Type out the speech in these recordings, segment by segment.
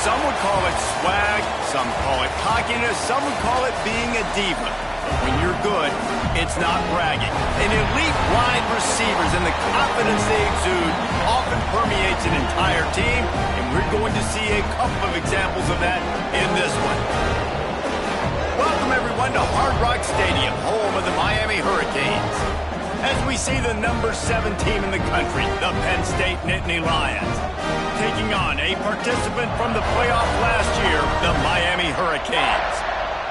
Some would call it swag, some call it cockiness, some would call it being a diva. When you're good, it's not bragging. An elite wide receivers and the confidence they exude often permeates an entire team, and we're going to see a couple of examples of that in this one. Welcome, everyone, to Hard Rock Stadium, home of the Miami Hurricanes. As we see the number 7 team in the country, the Penn State Nittany Lions, taking on a participant from the playoff last year, the Miami Hurricanes.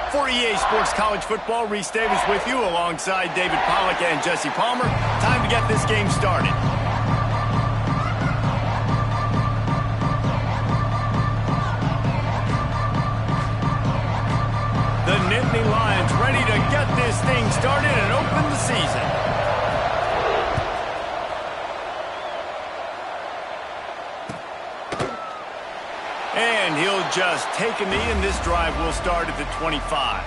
For EA Sports College Football, Reese Davis with you alongside David Pollack and Jesse Palmer. Time to get this game started. The Nittany Lions ready to get this thing started and open the season. And he'll just take a knee, and this drive will start at the 25.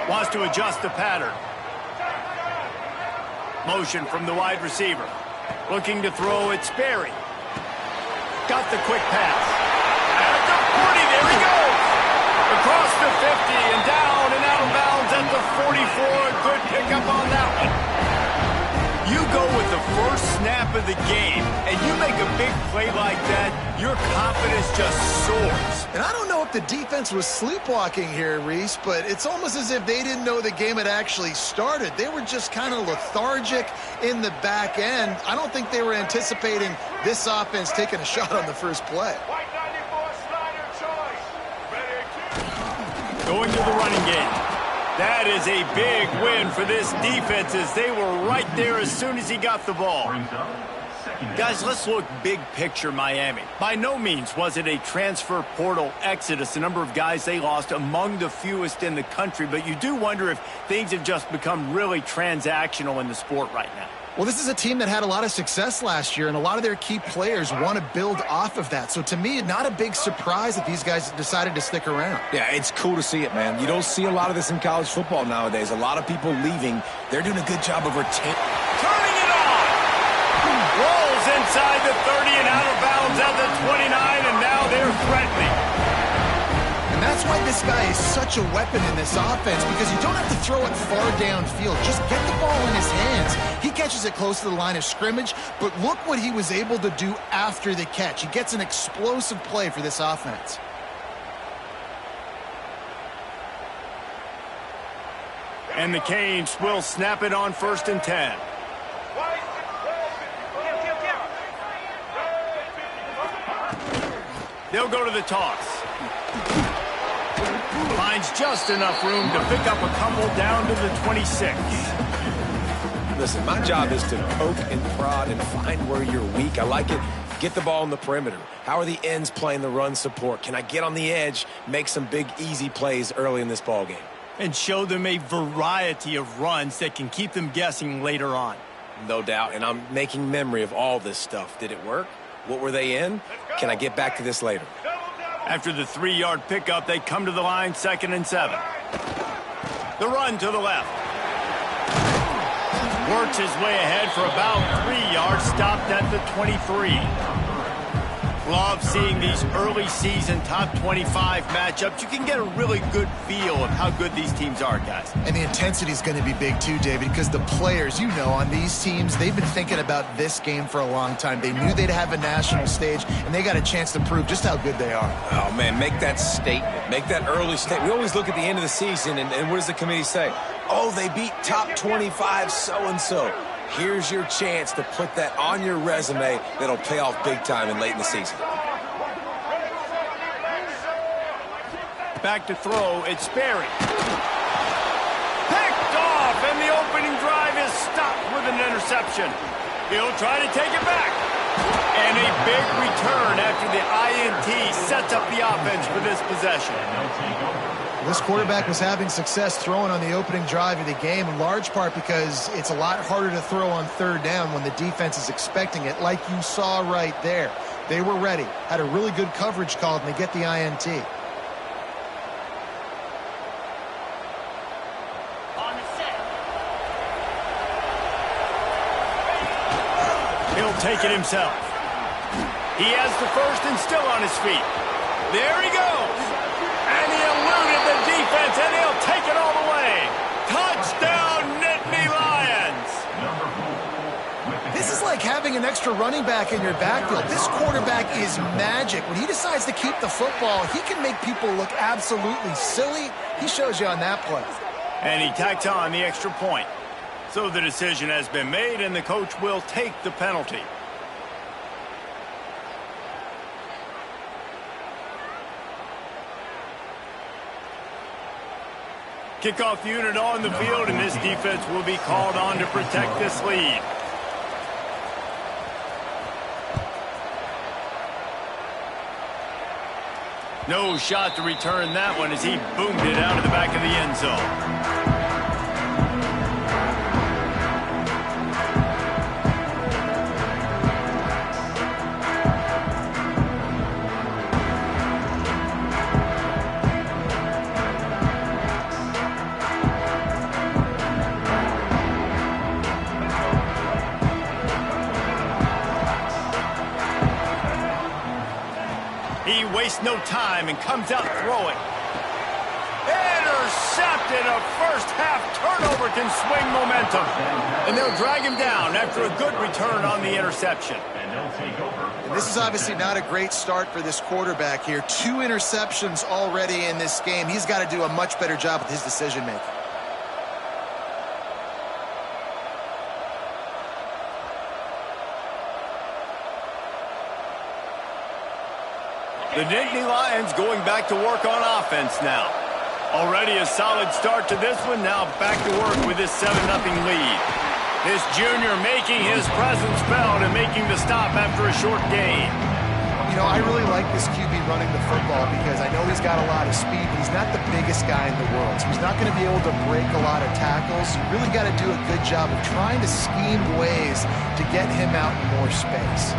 Wants to adjust the pattern. Motion from the wide receiver. Looking to throw it, Sperry. Got the quick pass. At the 40, there he goes! Across the 50 and down and out of bounds at the 44. Good pickup on that one. You go with the first snap of the game, and you make a big play like that, your confidence just soars. And I don't know if the defense was sleepwalking here, Reese, but it's almost as if they didn't know the game had actually started. They were just kind of lethargic in the back end. I don't think they were anticipating this offense taking a shot on the first play. Going to the running game. That is a big win for this defense as they were right there as soon as he got the ball. Guys, let's look big picture Miami. By no means was it a transfer portal exodus, the number of guys they lost among the fewest in the country, but you do wonder if things have just become really transactional in the sport right now. Well, this is a team that had a lot of success last year, and a lot of their key players want to build off of that. So to me, not a big surprise that these guys decided to stick around. Yeah, it's cool to see it, man. You don't see a lot of this in college football nowadays. A lot of people leaving. They're doing a good job of retaining. Turning it on! Rolls inside the 30 and out of bounds at the 29, and now they're threatening. And that's why this guy is such a weapon in this offense, because you don't have to throw it far downfield. Just get the ball in his hands. He catches it close to the line of scrimmage, but look what he was able to do after the catch. He gets an explosive play for this offense. And the Canes will snap it on 1st and 10. They'll go to the toss. Finds just enough room to pick up a couple down to the 26. Listen, my job is to poke and prod and find where you're weak. I like it. Get the ball in the perimeter. How are the ends playing the run support? Can I get on the edge, make some big, easy plays early in this ball game? And show them a variety of runs that can keep them guessing later on. No doubt, and I'm making memory of all this stuff. Did it work? What were they in? Can I get back to this later? After the 3-yard pickup, they come to the line, 2nd and 7. The run to the left. Works his way ahead for about 3 yards, stopped at the 23. Love seeing these early season top 25 matchups. You can get a really good feel of how good these teams are, guys. And the intensity is going to be big too, David, because the players, you know, on these teams, they've been thinking about this game for a long time. They knew they'd have a national stage, and they got a chance to prove just how good they are. Oh, man, make that statement. Make that early statement. We always look at the end of the season, and what does the committee say? Oh, they beat top 25 so-and-so. Here's your chance to put that on your resume that'll pay off big time and late in the season. Back to throw, it's Sperry. Picked off, and the opening drive is stopped with an interception. He'll try to take it back. And a big return after the INT sets up the offense for this possession. This quarterback was having success throwing on the opening drive of the game, in large part because it's a lot harder to throw on third down when the defense is expecting it, like you saw right there. They were ready, had a really good coverage called, and they get the INT. He'll take it himself. He has the first and still on his feet. There he goes. And he eluded the defense, and he'll take it all the way. Touchdown, Nittany Lions. This is like having an extra running back in your backfield. This quarterback is magic. When he decides to keep the football, he can make people look absolutely silly. He shows you on that play. And he tacks on the extra point. So the decision has been made, and the coach will take the penalty. Kickoff unit on the field, and this defense will be called on to protect this lead. No shot to return that one as he boomed it out of the back of the end zone. He wastes no time and comes out throwing. Intercepted. A first-half turnover can swing momentum. And they'll drag him down after a good return on the interception. And this is obviously not a great start for this quarterback here. 2 interceptions already in this game. He's got to do a much better job with his decision-making. The Nittany Lions going back to work on offense now. Already a solid start to this one. Now back to work with this 7-0 lead. This junior making his presence felt and making the stop after a short gain. You know, I really like this QB running the football because I know he's got a lot of speed, but he's not the biggest guy in the world. So he's not going to be able to break a lot of tackles. You really got to do a good job of trying to scheme ways to get him out in more space.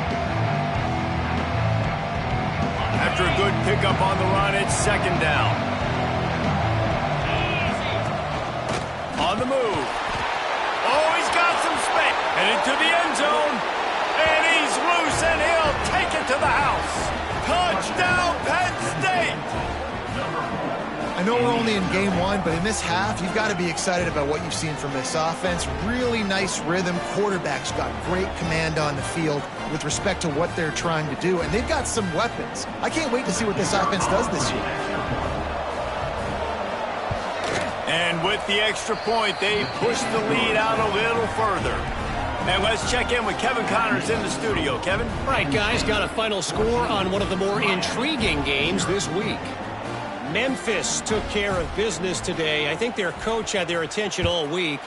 After a good pickup on the run, it's second down. On the move. Oh, he's got some space. And into the end zone. And he's loose, and he'll take it to the house. Touchdown, Penn State! I know we're only in game 1, but in this half, you've got to be excited about what you've seen from this offense. Really nice rhythm. Quarterback's got great command on the field with respect to what they're trying to do, and they've got some weapons. I can't wait to see what this offense does this year. And with the extra point, they push the lead out a little further. And let's check in with Kevin Connors in the studio. Kevin? All right, guys, got a final score on one of the more intriguing games this week. Memphis took care of business today. I think their coach had their attention all week,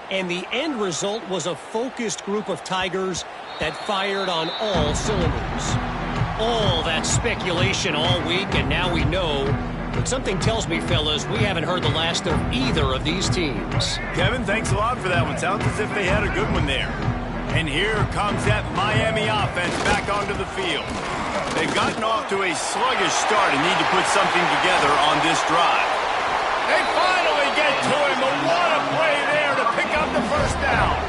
and the end result was a focused group of Tigers that fired on all cylinders. All that speculation all week, and now we know. But something tells me, fellas, we haven't heard the last of either of these teams. Kevin, thanks a lot for that one. Sounds as if they had a good one there. And here comes that Miami offense back onto the field. They've gotten off to a sluggish start and need to put something together on this drive. They finally get to him, but what a play there to pick up the first down.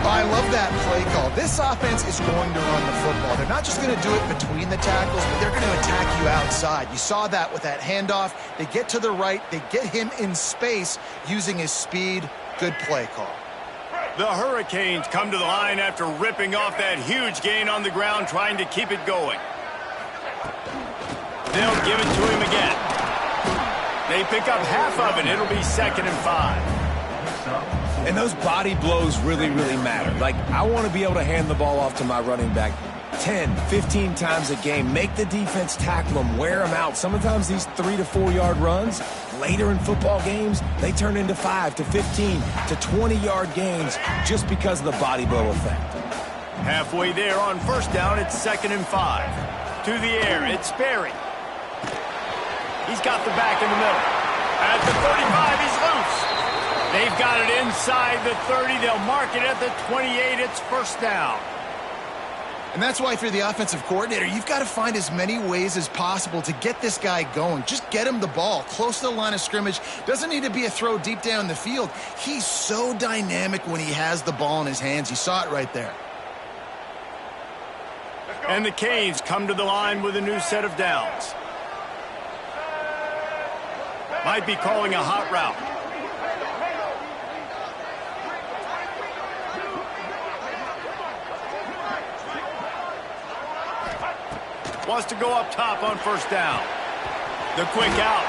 I love that play call. This offense is going to run the football. They're not just going to do it between the tackles, but they're going to attack you outside. You saw that with that handoff. They get to the right. They get him in space using his speed. Good play call. The Hurricanes come to the line after ripping off that huge gain on the ground, trying to keep it going. They'll give it to him again. They pick up half of it. It'll be 2nd and 5. And those body blows really, really matter. Like, I want to be able to hand the ball off to my running back 10, 15 times a game. Make the defense tackle them, wear them out. Sometimes these 3 to 4 yard runs, later in football games, they turn into 5 to 15 to 20 yard gains just because of the body blow effect. Halfway there on first down, it's 2nd and 5. To the air, it's Sperry. He's got the back in the middle. At the 35, he's loose. They've got it inside the 30. They'll mark it at the 28. It's first down. And that's why if you're the offensive coordinator, you've got to find as many ways as possible to get this guy going. Just get him the ball close to the line of scrimmage. Doesn't need to be a throw deep down the field. He's so dynamic when he has the ball in his hands. You saw it right there. And the Canes come to the line with a new set of downs. Might be calling a hot route. Wants to go up top on first down. The quick out.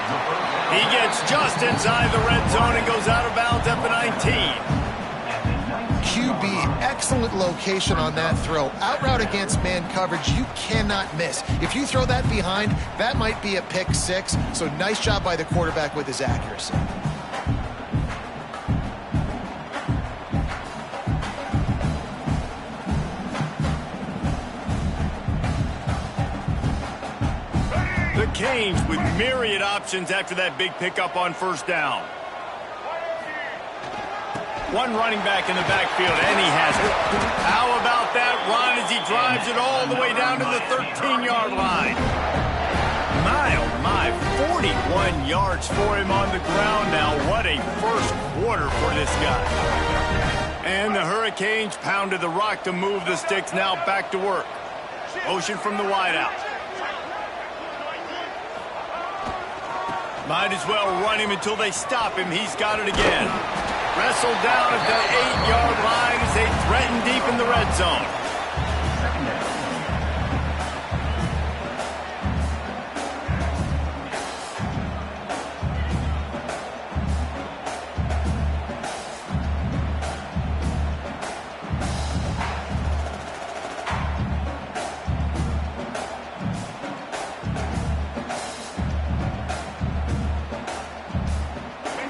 He gets just inside the red zone and goes out of bounds at the 19. QB, excellent location on that throw. Out route against man coverage, you cannot miss. If you throw that behind, that might be a pick six. So nice job by the quarterback with his accuracy. The Canes with myriad options after that big pickup on first down. One running back in the backfield, and he has it. How about that run as he drives it all the way down to the 13-yard line? My, oh my, 41 yards for him on the ground now. What a first quarter for this guy. And the Hurricanes pounded the rock to move the sticks. Now back to work. Motion from the wideout. Might as well run him until they stop him. He's got it again. Wrestled down at the 8-yard line as they threaten deep in the red zone.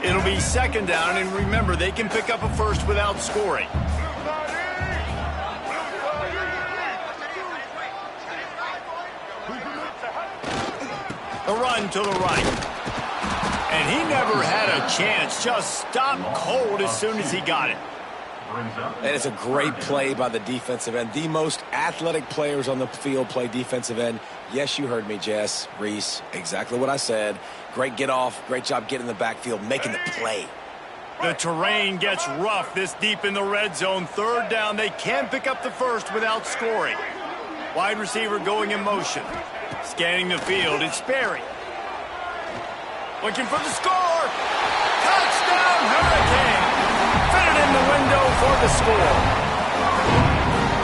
It'll be 2nd down, and remember, they can pick up a first without scoring. A run to the right. And he never had a chance, just stopped cold as soon as he got it. And it's a great play by the defensive end. The most athletic players on the field play defensive end. Yes, you heard me, Jess, Reese, exactly what I said. Great get off, great job getting in the backfield, making the play. The terrain gets rough this deep in the red zone. 3rd down, they can pick up the first without scoring. Wide receiver going in motion. Scanning the field, it's Sperry. Looking for the score. Touchdown, Hurricane. Fit it in the window for the score.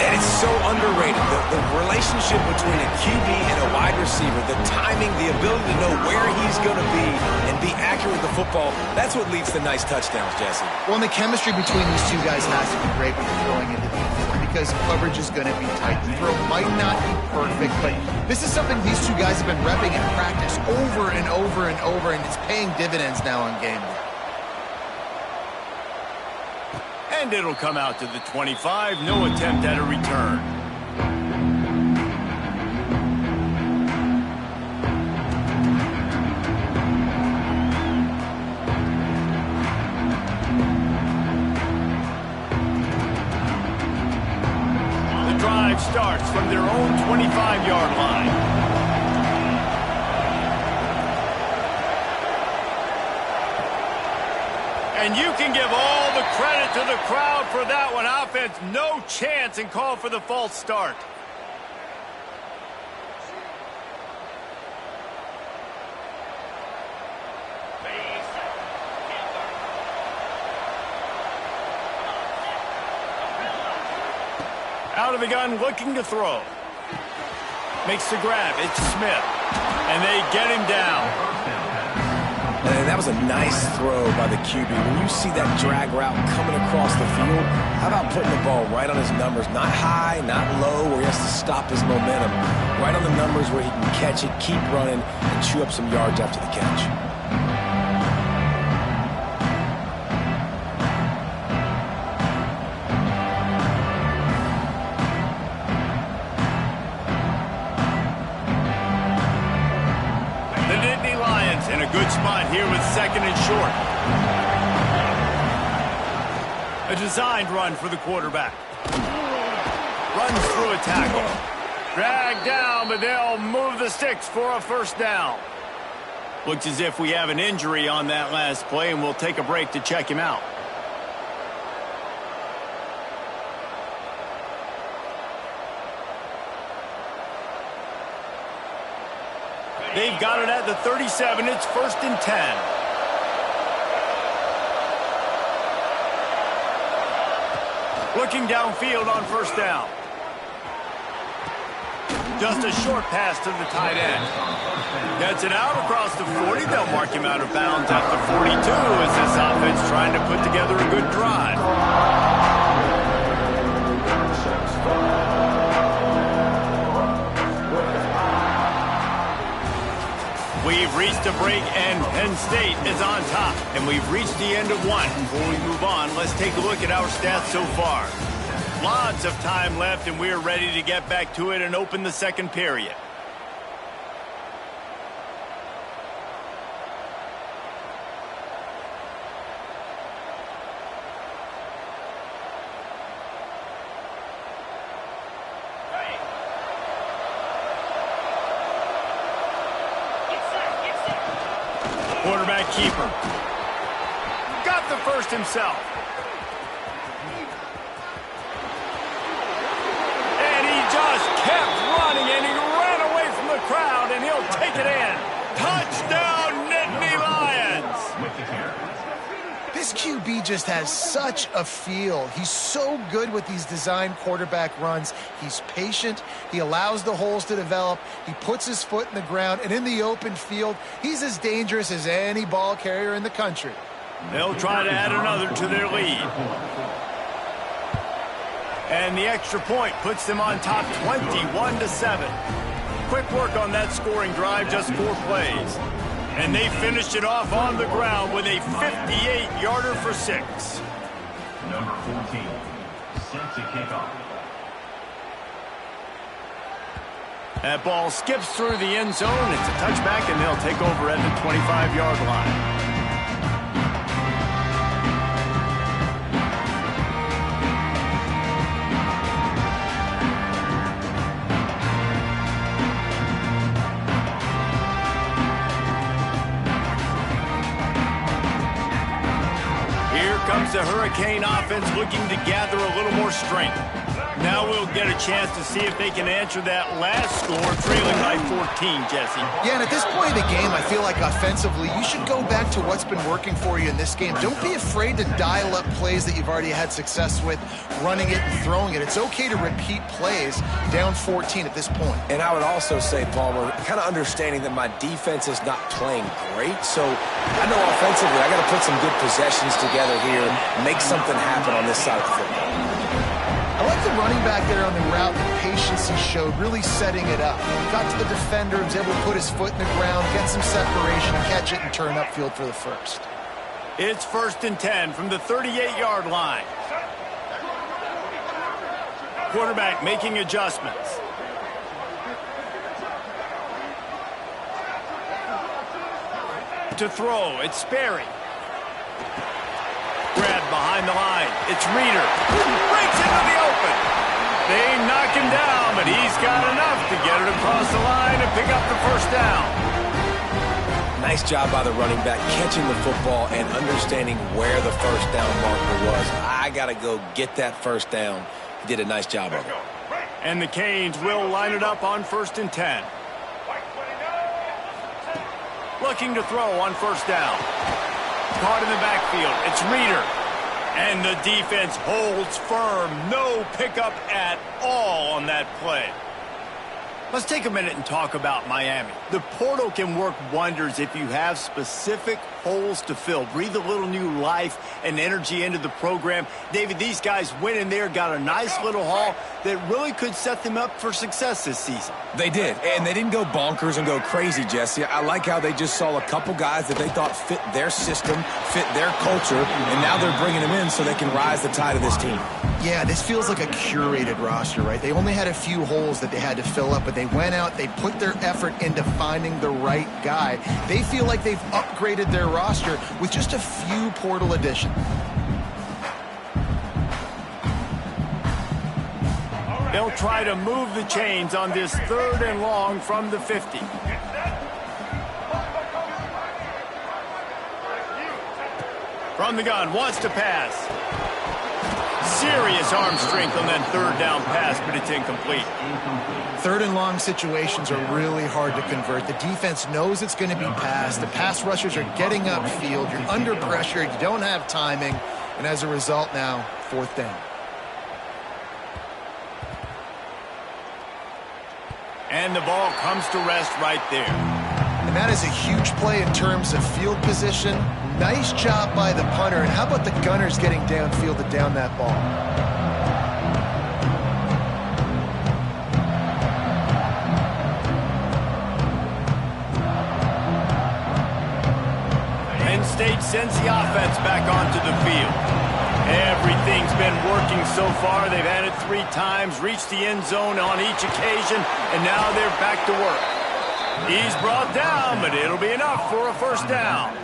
And it's so underrated, the relationship between a QB and a wide receiver, the timing, the ability to know where he's going to be and be accurate with the football, that's what leads to nice touchdowns, Jesse. Well, and the chemistry between these two guys has to be great when you're throwing into the field because coverage is going to be tight. The throw might not be perfect, but this is something these two guys have been repping in practice over and over and over, and it's paying dividends now on game day. And it'll come out to the 25. No attempt at a return. The drive starts from their own 25-yard line. And you can give all the credit to the crowd for that one. Offense, no chance, and call for the false start. Out of the gun, looking to throw. Makes the grab. It's Smith. And they get him down. And that was a nice throw by the QB. When you see that drag route coming across the field, how about putting the ball right on his numbers? Not high, not low, where he has to stop his momentum. Right on the numbers where he can catch it, keep running, and chew up some yards after the catch. Good spot here with second and short. A designed run for the quarterback. Runs through a tackle. Dragged down, but they'll move the sticks for a first down. Looks as if we have an injury on that last play, and we'll take a break to check him out. They've got it at the 37. It's 1st and 10. Looking downfield on first down. Just a short pass to the tight end. Gets it out across the 40. They'll mark him out of bounds at the 42 as this offense trying to put together a good drive. We've reached a break, and Penn State is on top. And we've reached the end of one. Before we move on, let's take a look at our stats so far. Lots of time left, and we're ready to get back to it and open the second period. Quarterback keeper. Got the first himself. And he just kept running, and he ran away from the crowd, and he'll take it in. Touchdown, Nittany Lions! This QB just has such a feel. He's so good with these design quarterback runs. He's patient. He allows the holes to develop. He puts his foot in the ground, and in the open field, he's as dangerous as any ball carrier in the country. They'll try to add another to their lead. And the extra point puts them on top 21-7. Quick work on that scoring drive, just 4 plays. And they finished it off on the ground with a 58-yarder for 6. Number 14, set to kick off. That ball skips through the end zone. It's a touchback, and they'll take over at the 25-yard line. Comes the Hurricane offense looking to gather a little more strength. Now we'll get a chance to see if they can answer that last score, trailing by 14, Jesse. Yeah, and at this point of the game, I feel like offensively, you should go back to what's been working for you in this game. Don't be afraid to dial up plays that you've already had success with, running it and throwing it. It's okay to repeat plays down 14 at this point. And I would also say, Palmer, kind of understanding that my defense is not playing great, so I know offensively I got to put some good possessions together here and make something happen on this side of the football. I like the running back there on the route, the patience he showed, really setting it up. Got to the defender, was able to put his foot in the ground, get some separation, catch it, and turn upfield for the first. It's 1st and 10 from the 38-yard line. Quarterback making adjustments. To throw, it's Sperry. Grabbed behind the line. It's Reeder. Breaks into the open. They knock him down, but he's got enough to get it across the line and pick up the first down. Nice job by the running back, catching the football and understanding where the first down marker was. I got to go get that first down. He did a nice job of it. And the Canes will line it up on 1st and 10. Looking to throw on first down. Caught in the backfield. It's Reeder. And the defense holds firm. No pickup at all on that play. Let's take a minute and talk about Miami. The portal can work wonders if you have specific holes to fill. Breathe a little new life and energy into the program. David, these guys went in there, got a nice little haul that really could set them up for success this season. They did, and they didn't go bonkers and go crazy, Jesse. I like how they just saw a couple guys that they thought fit their system, fit their culture, and now they're bringing them in so they can rise the tide of this team. Yeah, this feels like a curated roster, right? They only had a few holes that they had to fill up, but they went out, they put their effort into finding the right guy. They feel like they've upgraded their roster with just a few portal additions. They'll try to move the chains on this 3rd and long from the 50. From the gun, wants to pass. Serious arm strength on that 3rd down pass, but it's incomplete. 3rd and long situations are really hard to convert. The defense knows it's going to be passed. The pass rushers are getting upfield. You're under pressure. You don't have timing. And as a result now, 4th down. And the ball comes to rest right there. And that is a huge play in terms of field position. Nice job by the punter. And how about the gunners getting downfield to down that ball? Penn State sends the offense back onto the field. Everything's been working so far. They've had it 3 times, reached the end zone on each occasion, and now they're back to work. He's brought down, but it'll be enough for a 1st down.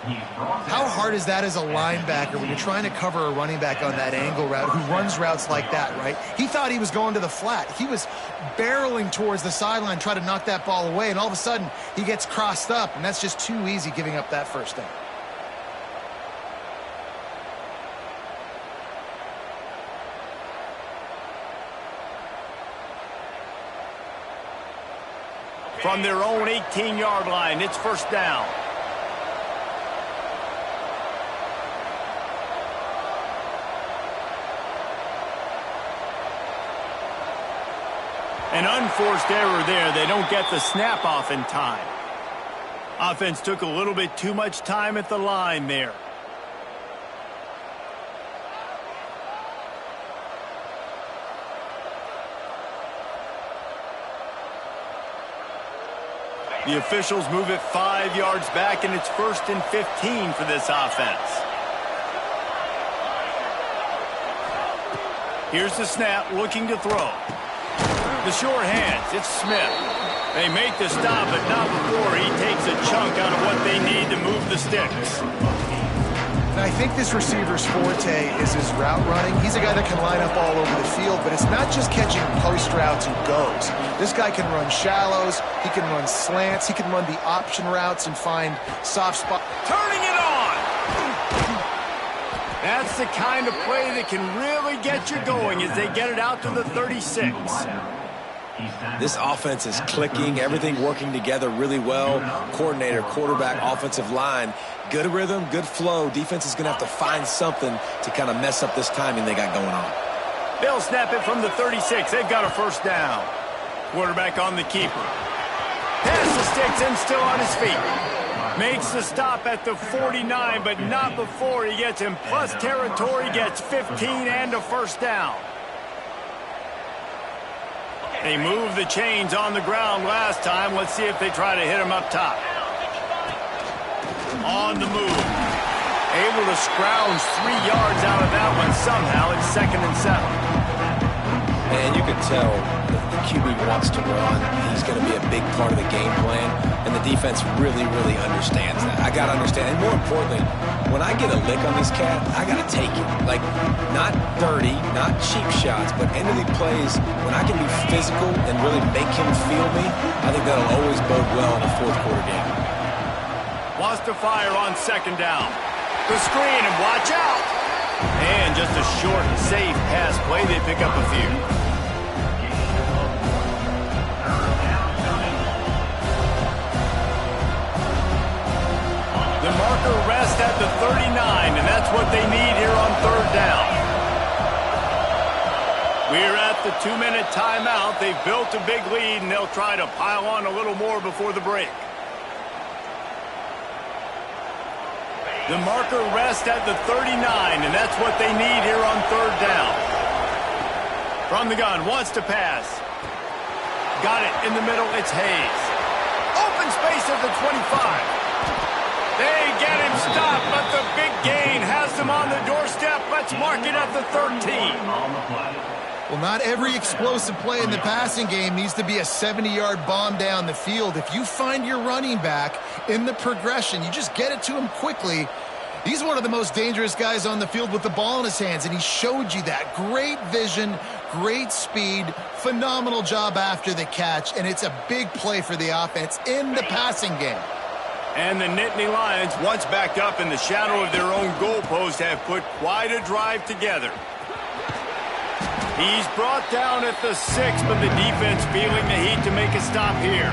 How hard is that as a linebacker when you're trying to cover a running back on that angle route who runs routes like that, right? He thought he was going to the flat. He was barreling towards the sideline, trying to knock that ball away, and all of a sudden he gets crossed up, and that's just too easy giving up that 1st down. From their own 18-yard line, it's 1st down. An unforced error there. They don't get the snap off in time. Offense took a little bit too much time at the line there. The officials move it 5 yards back, and it's 1st and 15 for this offense. Here's the snap, looking to throw. The short hands, it's Smith. They make the stop, but not before he takes a chunk out of what they need to move the sticks. And I think this receiver's forte is his route running. He's a guy that can line up all over the field, but it's not just catching post routes and goes. This guy can run shallows, he can run slants, he can run the option routes and find soft spots. Turning it on! That's the kind of play that can really get you going as they get it out to the 36. This offense is clicking, everything working together really well. Coordinator, quarterback, offensive line, good rhythm, good flow. Defense is going to have to find something to kind of mess up this timing they got going on. They'll snap it from the 36. They've got a 1st down. Quarterback on the keeper. Pass the sticks and still on his feet. Makes the stop at the 49, but not before he gets in plus territory, gets 15 and a 1st down. They moved the chains on the ground last time. Let's see if they try to hit him up top. On the move. Able to scrounge 3 yards out of that one somehow. It's 2nd and 7. And you can tell the QB wants to run. He's going to be a big part of the game plan. And the defense really, really understands that. I got to understand. And more importantly, when I get a lick on this cat, I got to take it. Like, not dirty, not cheap shots, but end of the plays, when I can be physical and really make him feel me, I think that'll always bode well in a 4th quarter game. Wants to fire on 2nd down. The screen, and watch out. And just a short, safe pass play. They pick up a few. The marker rests at the 39, and that's what they need here on 3rd down. We're at the 2-minute timeout. They've built a big lead, and they'll try to pile on a little more before the break. The marker rests at the 39, and that's what they need here on 3rd down. From the gun, wants to pass. Got it in the middle, it's Hayes. Open space at the 25. They get him stopped, but the big gain has them him on the doorstep. Let's mark it at the 13. On the play. Well, not every explosive play in the passing game needs to be a 70-yard bomb down the field. If you find your running back in the progression, you just get it to him quickly. He's one of the most dangerous guys on the field with the ball in his hands, and he showed you that. Great vision, great speed, phenomenal job after the catch, and it's a big play for the offense in the passing game. And the Nittany Lions, once backed up in the shadow of their own goalpost, have put quite a drive together. He's brought down at the 6, but the defense feeling the heat to make a stop here.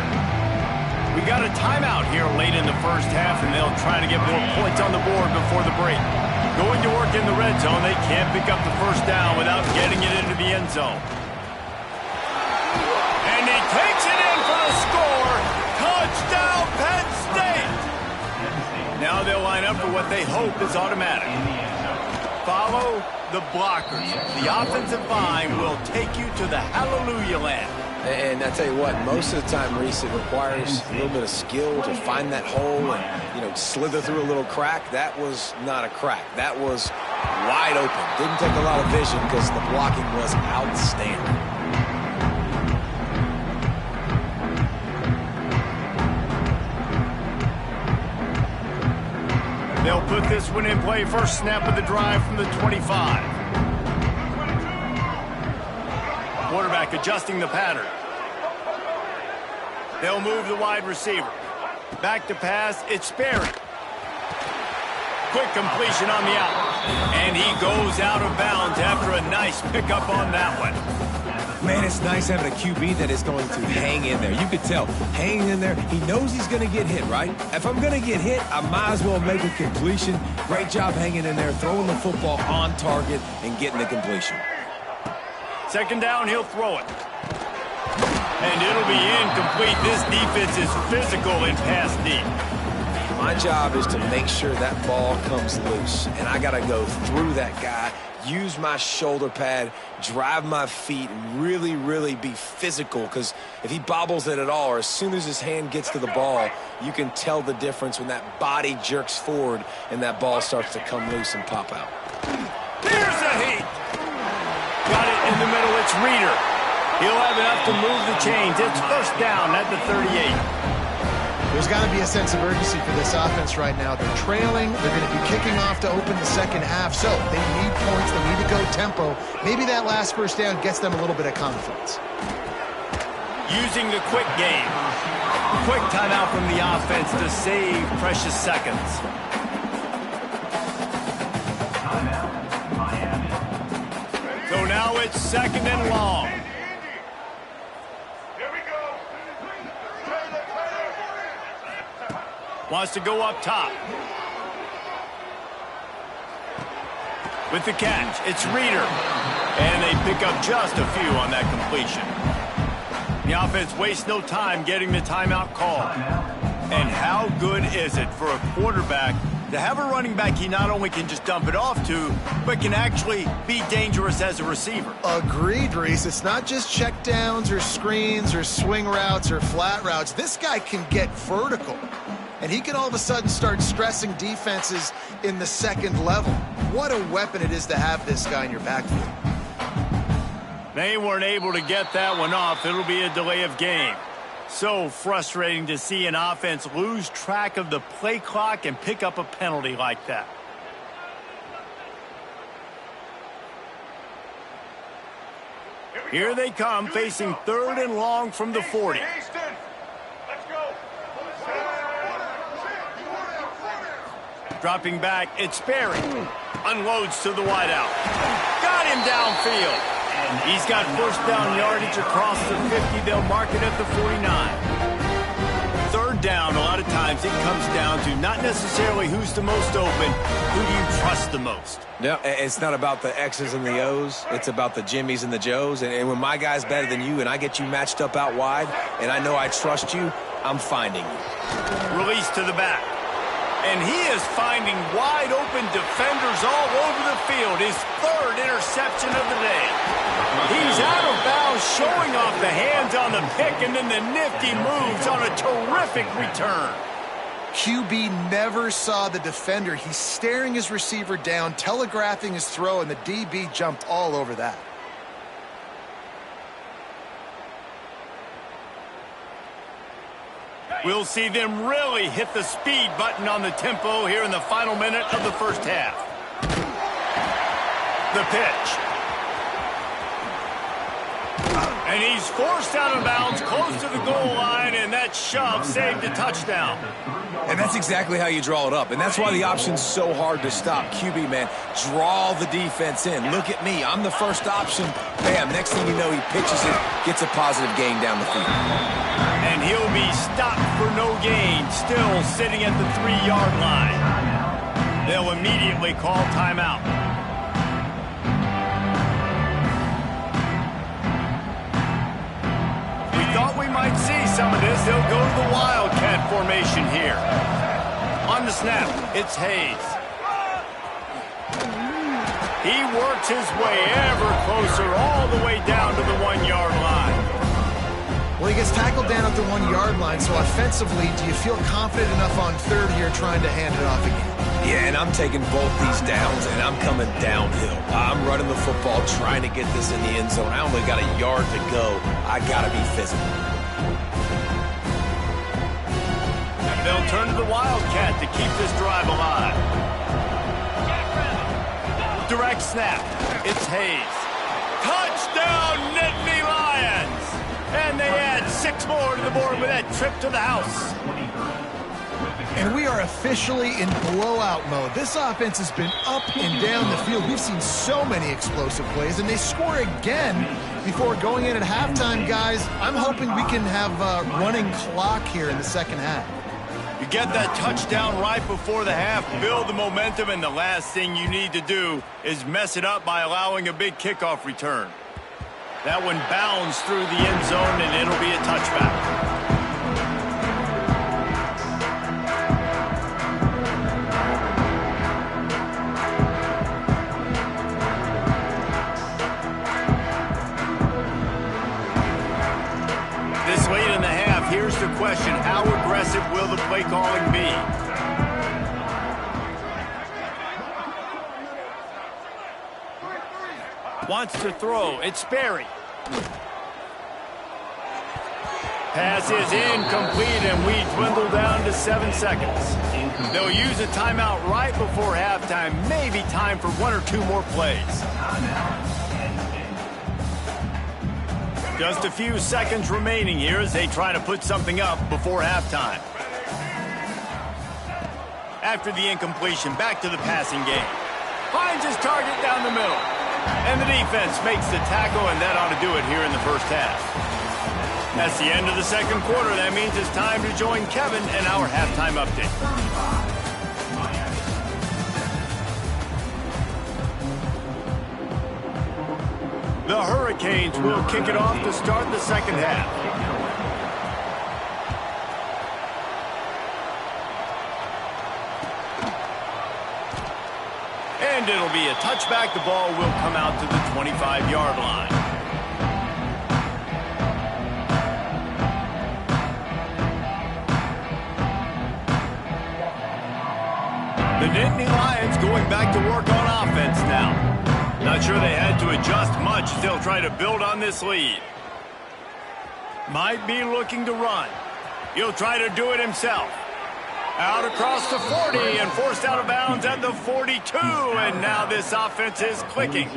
We got a timeout here late in the first half, and they'll try to get more points on the board before the break. Going to work in the red zone, they can't pick up the first down without getting it into the end zone. And he takes it in for the score. Touchdown, Penn State! Now they'll line up for what they hope is automatic. Follow the blockers. The offensive line will take you to the hallelujah land. And I tell you what, most of the time, Reese, it requires a little bit of skill to find that hole and, slither through a little crack. That was not a crack. That was wide open. Didn't take a lot of vision because the blocking was outstanding. They'll put this one in play. First snap of the drive from the 25. Quarterback adjusting the pattern. They'll move the wide receiver. Back to pass. It's Sperry. Quick completion on the out. And he goes out of bounds after a nice pickup on that one. Man, it's nice having a QB that is going to hang in there. You could tell, hanging in there, he knows he's going to get hit, right? If I'm going to get hit, I might as well make a completion. Great job hanging in there, throwing the football on target and getting the completion. Second down, he'll throw it. And it'll be incomplete. This defense is physical in pass deep. My job is to make sure that ball comes loose. And I got to go through that guy, use my shoulder pad, drive my feet, and really, really be physical. Because if he bobbles it at all, or as soon as his hand gets to the ball, you can tell the difference when that body jerks forward and that ball starts to come loose and pop out. Here's a heat. Got it in the middle. It's Reeder. He'll have enough to move the chains. It's first down at the 38. There's got to be a sense of urgency for this offense right now. They're trailing. They're going to be kicking off to open the second half. So they need points. They need to go tempo. Maybe that last first down gets them a little bit of confidence. Using the quick game. Quick timeout from the offense to save precious seconds. Timeout, Miami. So now it's second and long. Wants to go up top. With the catch, it's Reeder. And they pick up just a few on that completion. The offense wastes no time getting the timeout call. And how good is it for a quarterback to have a running back he not only can just dump it off to, but can actually be dangerous as a receiver? Agreed, Reese. It's not just check downs or screens or swing routes or flat routes. This guy can get vertical. And he can all of a sudden start stressing defenses in the second level. What a weapon it is to have this guy in your backfield. They weren't able to get that one off. It'll be a delay of game. So frustrating to see an offense lose track of the play clock and pick up a penalty like that. Here they come, facing third and long from the 40. Dropping back, it's Sperry. Unloads to the wideout. Got him downfield. He's got first down yardage across the 50. They'll mark it at the 49. Third down, a lot of times it comes down to not necessarily who's the most open, who do you trust the most? No, it's not about the X's and the O's. It's about the Jimmys and the Joes. And when my guy's better than you and I get you matched up out wide and I know I trust you, I'm finding you. Release to the back. And he is finding wide-open defenders all over the field. His third interception of the day. He's out of bounds, showing off the hands on the pick, and then the nifty moves on a terrific return. QB never saw the defender. He's staring his receiver down, telegraphing his throw, and the DB jumped all over that. We'll see them really hit the speed button on the tempo here in the final minute of the first half. The pitch. And he's forced out of bounds close to the goal line, and that shove saved a touchdown. And that's exactly how you draw it up. And that's why the option's so hard to stop. QB, man, draw the defense in. Look at me. I'm the first option. Bam, next thing you know, he pitches it, gets a positive gain down the field. And he'll be stopped for no gain, still sitting at the 3-yard line. They'll immediately call timeout. Thought we might see some of this. They'll go to the Wildcat formation here. On the snap, it's Hayes. He works his way ever closer all the way down to the 1-yard line. Well, he gets tackled down at the 1-yard line, so offensively, do you feel confident enough on third here trying to hand it off again? Yeah, and I'm taking both these downs, and I'm coming downhill. I'm running the football, trying to get this in the end zone. I only got a yard to go. I got to be physical. And they'll turn to the Wildcat to keep this drive alive. Direct snap. It's Hayes. Touchdown, Nittany Lions! And they add 6 more to the board with that trip to the house. And we are officially in blowout mode. This offense has been up and down the field. We've seen so many explosive plays, and they score again before going in at halftime, guys. I'm hoping we can have a running clock here in the second half. You get that touchdown right before the half, build the momentum, and the last thing you need to do is mess it up by allowing a big kickoff return. That one bounds through the end zone, and it'll be a touchback. Here's the question, how aggressive will the play calling be? Wants to throw, it's Sperry. Pass is incomplete, and we dwindle down to 7 seconds. They'll use a timeout right before halftime, maybe time for 1 or 2 more plays. Just a few seconds remaining here as they try to put something up before halftime. After the incompletion, back to the passing game. Finds his target down the middle. And the defense makes the tackle, and that ought to do it here in the first half. That's the end of the second quarter. That means it's time to join Kevin in our halftime update. The Hurricanes will kick it off to start the second half. And it'll be a touchback. The ball will come out to the 25-yard line. The Nittany Lions going back to work on offense now. Not sure they had to adjust much. They'll try to build on this lead. Might be looking to run. He'll try to do it himself. Out across the 40 and forced out of bounds at the 42. And now this offense is clicking.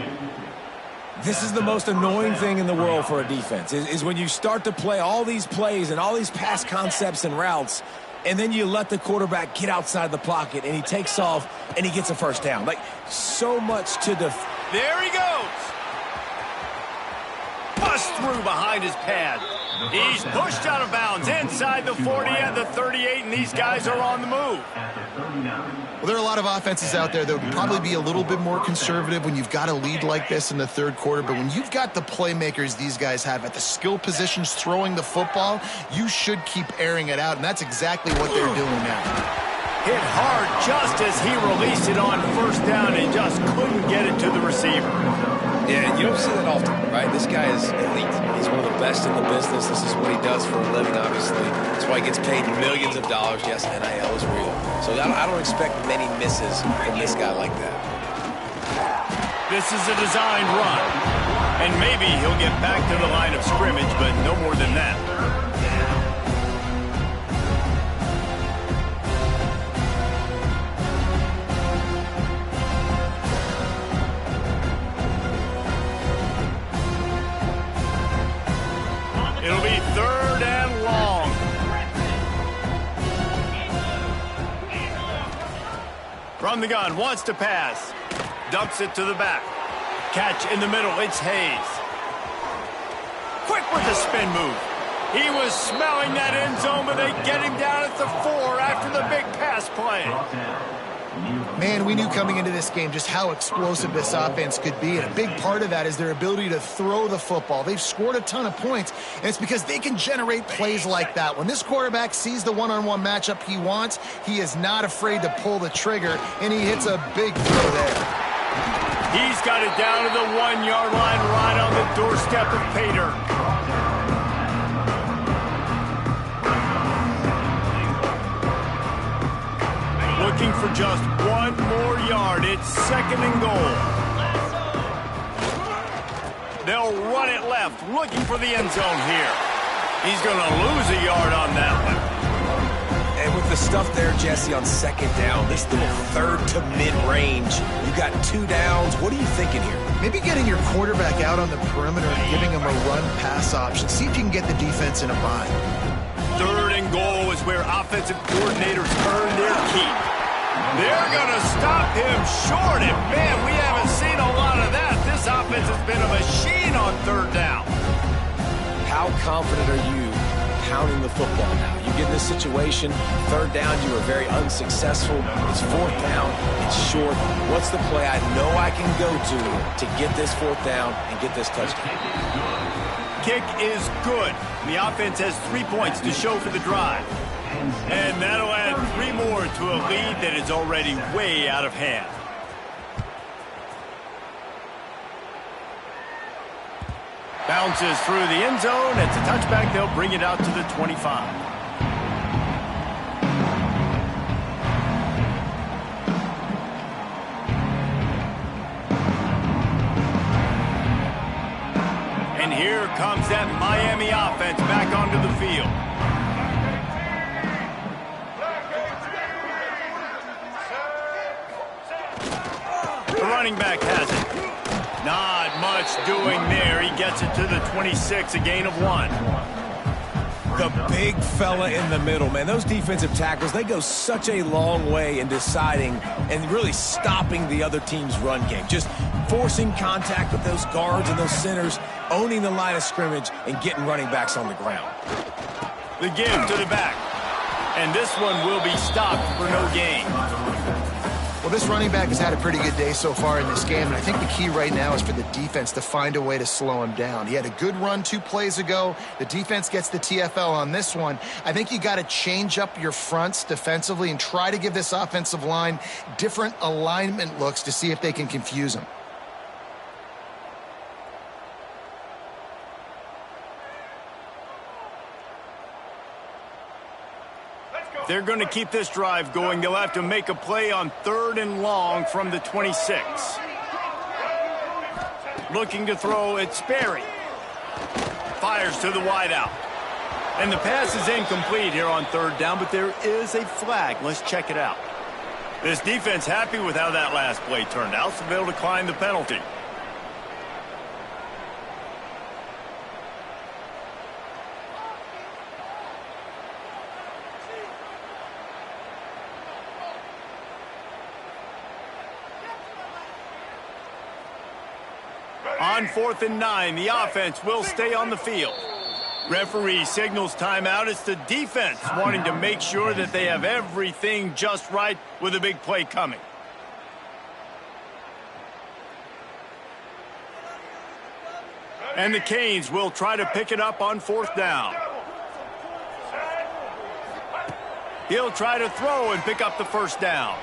This is the most annoying thing in the world for a defense, is when you start to play all these plays and all these pass concepts and routes, and then you let the quarterback get outside the pocket, and he takes off, and he gets a first down. Like, so much to defend. There he goes. Bust through behind his pad. He's pushed out of bounds inside the 40 at the 38, and these guys are on the move. Well, there are a lot of offenses out there that would probably be a little bit more conservative when you've got a lead like this in the third quarter, but when you've got the playmakers these guys have at the skill positions throwing the football, you should keep airing it out, and that's exactly what they're doing now. Hit hard just as he released it on first down and just couldn't get it to the receiver. Yeah, and you don't see that often, right? This guy is elite. He's one of the best in the business. This is what he does for a living, obviously. That's why he gets paid millions of dollars. Yes, NIL is real. So I don't expect many misses from this guy like that. This is a designed run. And maybe he'll get back to the line of scrimmage, but no more than that. It'll be 3rd and long. From the gun, wants to pass. Dumps it to the back. Catch in the middle, it's Hayes. Quick with the spin move. He was smelling that end zone, but they get him down at the 4 after the big pass play. Man, we knew coming into this game just how explosive this offense could be, and a big part of that is their ability to throw the football. They've scored a ton of points, and it's because they can generate plays like that. When this quarterback sees the one-on-one matchup he wants, he is not afraid to pull the trigger, and he hits a big throw there. He's got it down to the 1-yard line right on the doorstep of Pater. Looking for just 1 more yard. It's 2nd and goal. They'll run it left, looking for the end zone here. He's going to lose a yard on that one. And with the stuff there, Jesse, on 2nd down, this little 3rd to mid-range, you got 2 downs. What are you thinking here? Maybe getting your quarterback out on the perimeter and giving him a run-pass option. See if you can get the defense in a bind. 3rd and goal is where offensive coordinators earn their keep. They're going to stop him short, and man, we haven't seen a lot of that. This offense has been a machine on 3rd down. How confident are you pounding the football now? You get in this situation, 3rd down, you were very unsuccessful. It's 4th down, it's short. What's the play I know I can go to get this 4th down and get this touchdown? Kick is good. The offense has 3 points to show for the drive. And that'll add 3 more to a lead that is already way out of hand. Bounces through the end zone. It's a touchback. They'll bring it out to the 25. And here comes that Miami offense back onto the field. The running back has it. Not much doing there. He gets it to the 26, a gain of 1. The big fella in the middle, man. Those defensive tackles, they go such a long way in deciding and really stopping the other team's run game. Just forcing contact with those guards and those centers, owning the line of scrimmage, and getting running backs on the ground. The give to the back. And this one will be stopped for no gain. Well, this running back has had a pretty good day so far in this game, and I think the key right now is for the defense to find a way to slow him down. He had a good run 2 plays ago. The defense gets the TFL on this one. I think you got to change up your fronts defensively and try to give this offensive line different alignment looks to see if they can confuse him. They're going to keep this drive going. They'll have to make a play on 3rd and long from the 26. Looking to throw, it's Sperry. Fires to the wideout. And the pass is incomplete here on 3rd down, but there is a flag. Let's check it out. This defense happy with how that last play turned out, so they'll decline the penalty. On 4th and 9, the offense will stay on the field. Referee signals timeout. It's the defense wanting to make sure that they have everything just right with a big play coming. And the Canes will try to pick it up on 4th down. He'll try to throw and pick up the 1st down.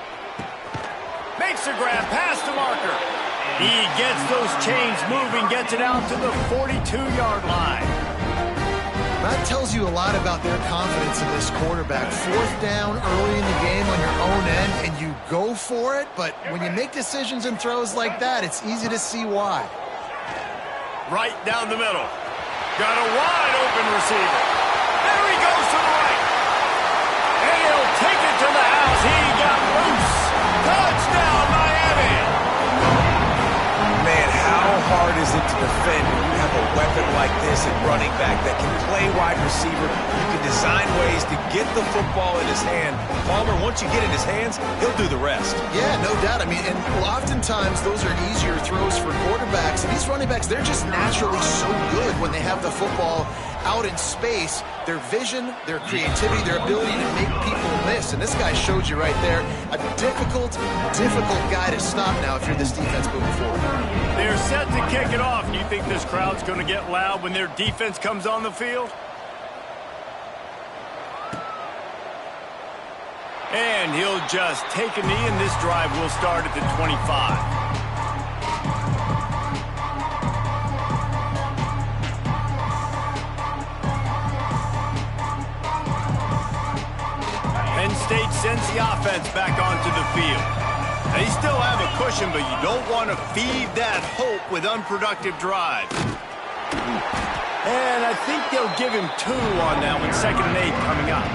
Makes the grab past the marker. He gets those chains moving, gets it out to the 42-yard line. That tells you a lot about their confidence in this quarterback. Fourth down early in the game on your own end, and you go for it, but when you make decisions and throws like that, it's easy to see why. Right down the middle. Got a wide open receiver. There he goes to the right. And he'll take it to the house. He got loose. Touchdown, Miami. Man, how hard is it to defend when you have a weapon like this at running back that can play wide receiver? You can design ways to get the football in his hand. Palmer, once you get in his hands, he'll do the rest. Yeah, no doubt. I mean, and oftentimes those are easier throws for quarterbacks. And these running backs, they're just naturally so good when they have the football out in space. Their vision, their creativity, their ability to make people miss. And this guy showed you right there, a difficult guy to stop now if you're this defense moving forward. They're set to kick it off. Do you think this crowd's going to get loud when their defense comes on the field? And he'll just take a knee, and this drive will start at the 25. Penn State sends the offense back onto the field. They still have a cushion, but you don't want to feed that hope with unproductive drives. And I think they'll give him 2 on that one, 2nd and 8 coming up.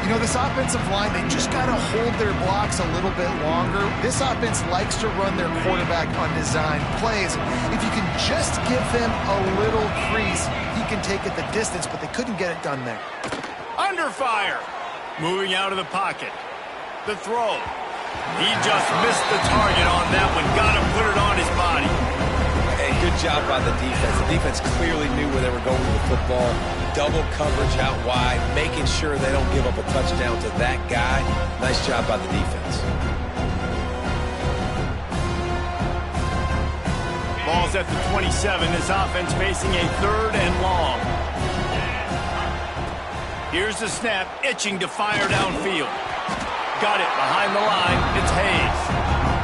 You know, this offensive line, they just got to hold their blocks a little bit longer. This offense likes to run their quarterback on design plays. If you can just give him a little crease, he can take it the distance, but they couldn't get it done there. Under fire. Moving out of the pocket. The throw. He just missed the target on that one. Got to put it on his body. Hey, good job by the defense. The defense clearly knew where they were going with the football. Double coverage out wide, making sure they don't give up a touchdown to that guy. Nice job by the defense. Ball's at the 27. This offense facing a 3rd and long. Here's the snap, itching to fire downfield. Got it behind the line. It's Hayes.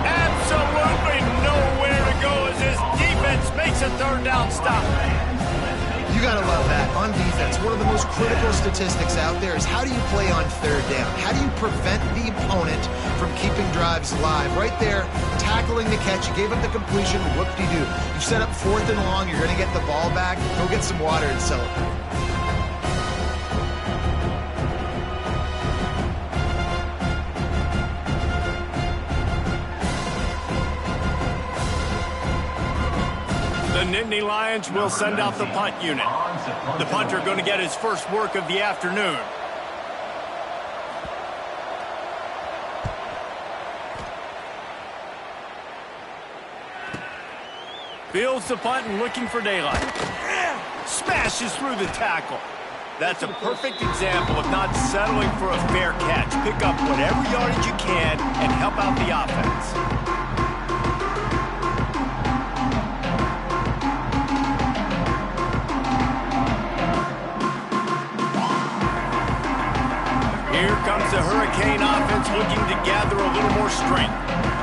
Absolutely nowhere to go as his defense makes a 3rd down stop. You got to love that. On defense, one of the most critical statistics out there is how do you play on 3rd down? How do you prevent the opponent from keeping drives alive? Right there, tackling the catch. You gave up the completion. Whoop-de-doo. You set up 4th and long. You're going to get the ball back. Go get some water and celebrate. The Nittany Lions will send out the punt unit. The punter going to get his first work of the afternoon. Fields the punt and looking for daylight. Smashes through the tackle. That's a perfect example of not settling for a fair catch. Pick up whatever yardage you can and help out the offense. Here comes the Hurricane offense looking to gather a little more strength.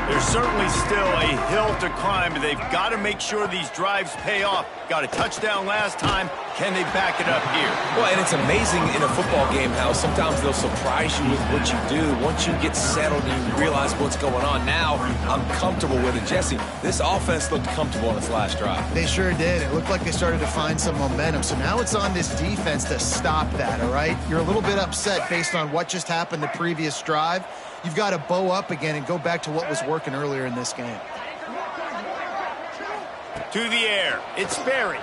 There's certainly still a hill to climb, but they've got to make sure these drives pay off. Got a touchdown last time. Can they back it up here? Well, and it's amazing in a football game how sometimes they'll surprise you with what you do. Once you get settled and you realize what's going on, now I'm comfortable with it. Jesse, this offense looked comfortable on its last drive. They sure did. It looked like they started to find some momentum. So now it's on this defense to stop that, all right? You're a little bit upset based on what just happened the previous drive. You've got to bow up again and go back to what was working earlier in this game. To the air. It's Sperry.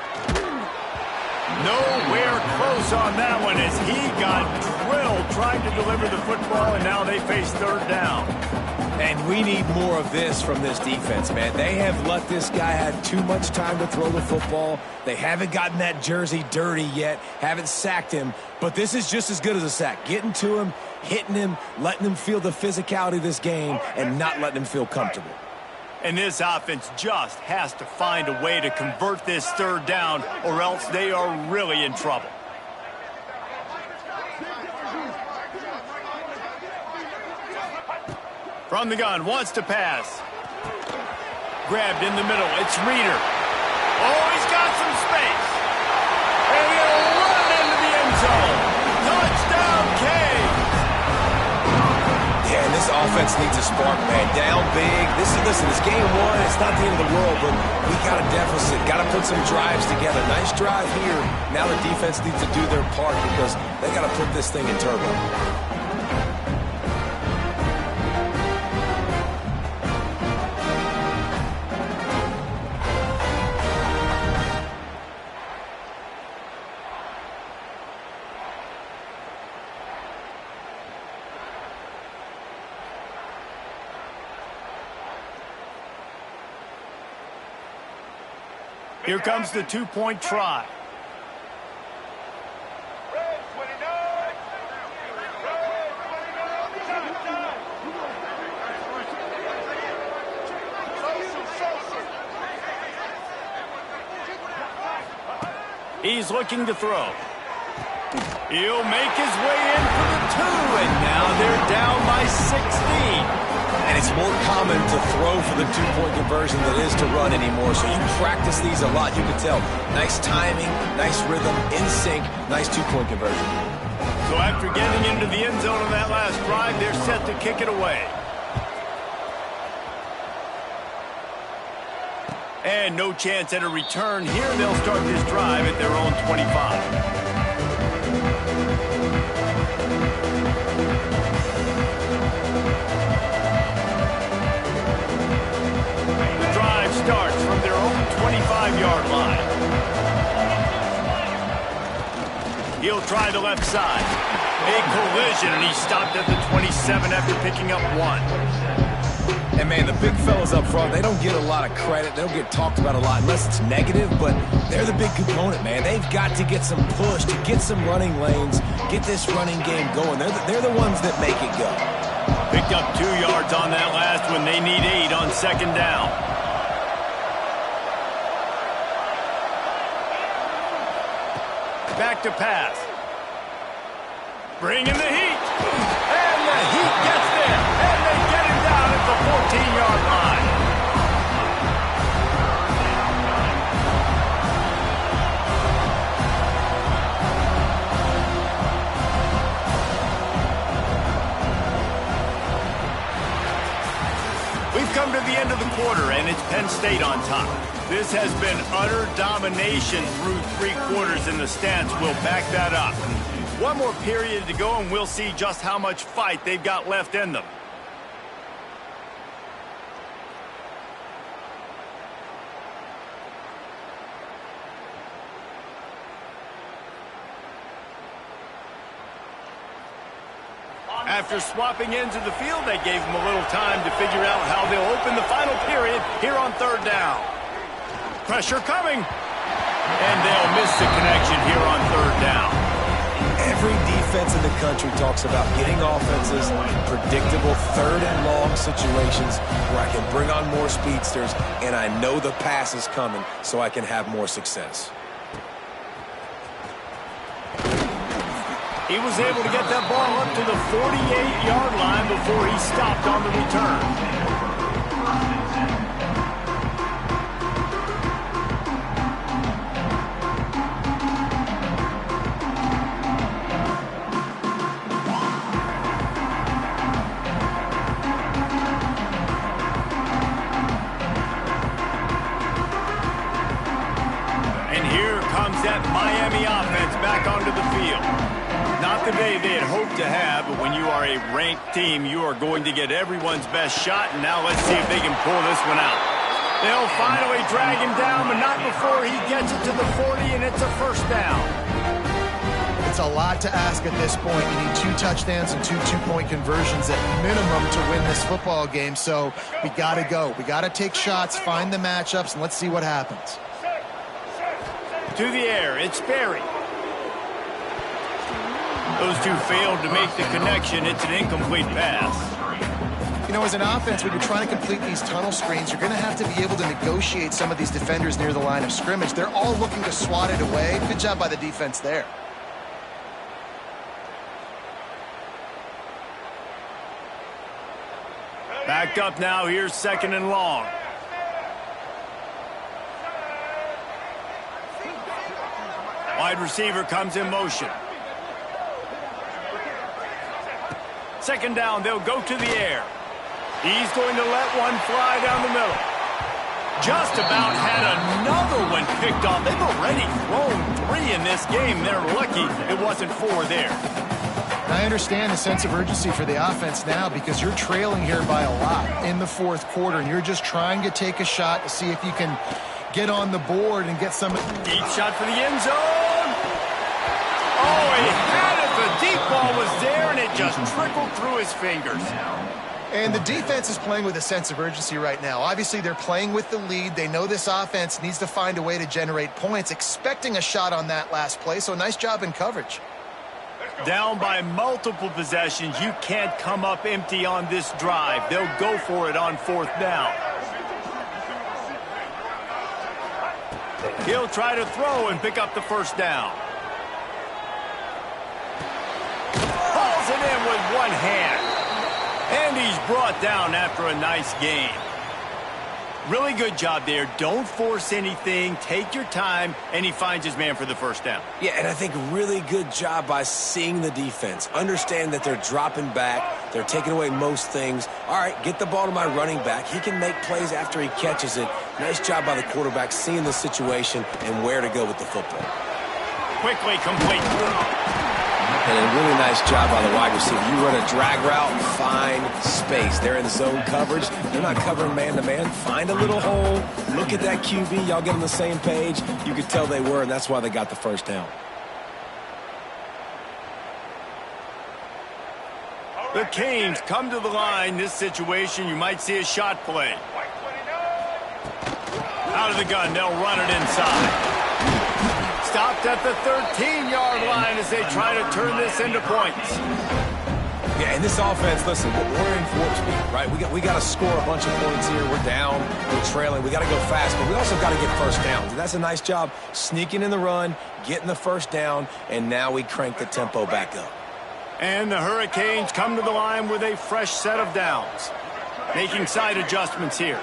Nowhere close on that one as he got drilled trying to deliver the football, and now they face 3rd down. And we need more of this from this defense, man. They have let this guy have too much time to throw the football. They haven't gotten that jersey dirty yet, haven't sacked him. But this is just as good as a sack. Getting to him, hitting him, letting him feel the physicality of this game, and not letting him feel comfortable. And this offense just has to find a way to convert this 3rd down, or else they are really in trouble. From the gun, wants to pass. grabbed in the middle. It's Reader. Oh, he's got some space. And he'll run into the end zone. Touchdown, Kane. Yeah, and this offense needs a spark, man. Down big. Listen, this game one, it's not the end of the world, but we got a deficit. Got to put some drives together. Nice drive here. Now the defense needs to do their part because they got to put this thing in turbo. Here comes the two-point try. He's looking to throw. He'll make his way in for the two, and now they're down by 16. And it's more common to throw for the two-point conversion than it is to run anymore. So you practice these a lot. You can tell. Nice timing, nice rhythm, in sync, nice two-point conversion. So after getting into the end zone on that last drive, they're set to kick it away. And no chance at a return here. They'll start this drive at their own 25. Starts from their own 25-yard line. He'll try the left side. A collision, and he stopped at the 27 after picking up one. And, man, the big fellas up front, they don't get a lot of credit. They don't get talked about a lot unless it's negative, but they're the big component, man. They've got to get some push, to get some running lanes, get this running game going. They're the ones that make it go. Picked up 2 yards on that last one. They need 8 on second down. Back to pass. Bringing the heat. And the heat gets there. And they get him down at the 14-yard line. We've come to the end of the quarter, and it's Penn State on top. This has been utter domination through 3 quarters, and the stats will back that up. One more period to go, and we'll see just how much fight they've got left in them. After swapping ends of the field, they gave them a little time to figure out how they'll open the final period here on third down. Pressure coming. And they'll miss the connection here on third down. Every defense in the country talks about getting offenses in predictable third and long situations where I can bring on more speedsters and I know the pass is coming so I can have more success. He was able to get that ball up to the 48-yard line before he stopped on the return. That Miami offense back onto the field. Not the day they had hoped to have, but when you are a ranked team, you are going to get everyone's best shot, and now let's see if they can pull this one out. They'll finally drag him down, but not before he gets it to the 40, and it's a first down. It's a lot to ask at this point. You need 2 touchdowns and 2 two-point conversions at minimum to win this football game, so we got to go. We got to take shots, find the matchups, and let's see what happens. To the air, it's Berry. Those two failed to make the connection. It's an incomplete pass. You know, as an offense, when you're trying to complete these tunnel screens, you're going to have to be able to negotiate some of these defenders near the line of scrimmage. They're all looking to swat it away. Good job by the defense there. Backed up now. Here's second and long. Wide receiver comes in motion. Second down, they'll go to the air. He's going to let one fly down the middle. Just about had another one picked off. They've already thrown 3 in this game. They're lucky it wasn't 4 there. I understand the sense of urgency for the offense now because you're trailing here by a lot in the fourth quarter, and you're just trying to take a shot to see if you can get on the board and get some. Deep shot for the end zone. Oh, he had it. The deep ball was there, and it just trickled through his fingers. And the defense is playing with a sense of urgency right now. Obviously, they're playing with the lead. They know this offense needs to find a way to generate points, expecting a shot on that last play, so nice job in coverage. Down by multiple possessions, you can't come up empty on this drive. They'll go for it on 4th down. He'll try to throw and pick up the first down. Hauls it in with one hand. And he's brought down after a nice game. Really good job there. Don't force anything. Take your time, and he finds his man for the first down. Yeah, and I think really good job by seeing the defense. Understand that they're dropping back. They're taking away most things. All right, get the ball to my running back. He can make plays after he catches it. Nice job by the quarterback seeing the situation and where to go with the football. Quickly complete. And a really nice job by the wide receiver. You run a drag route, find space. They're in zone coverage. They're not covering man-to-man. Find a little hole. Look at that QB. Y'all get on the same page. You could tell they were, and that's why they got the first down. The Canes come to the line. This situation, you might see a shot play. Out of the gun, they'll run it inside. Stopped at the 13-yard line as they try to turn this into points. Yeah, and this offense, listen, we're in warp speed, right? We got to score a bunch of points here. We're down, we're trailing. We got to go fast, but we also got to get first downs. And that's a nice job sneaking in the run, getting the first down, and now we crank the tempo back up. And the Hurricanes come to the line with a fresh set of downs. Making side adjustments here.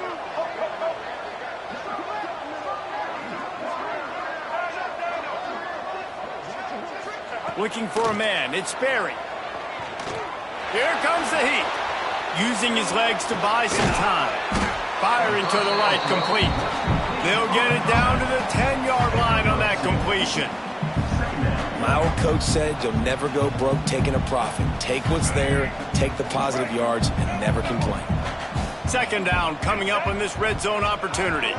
Looking for a man. It's Barry. Here comes the heat. Using his legs to buy some time. Firing to the right, complete. They'll get it down to the 10-yard line on that completion. My old coach said you'll never go broke taking a profit. Take what's there, take the positive yards, and never complain. Second down coming up on this red zone opportunity.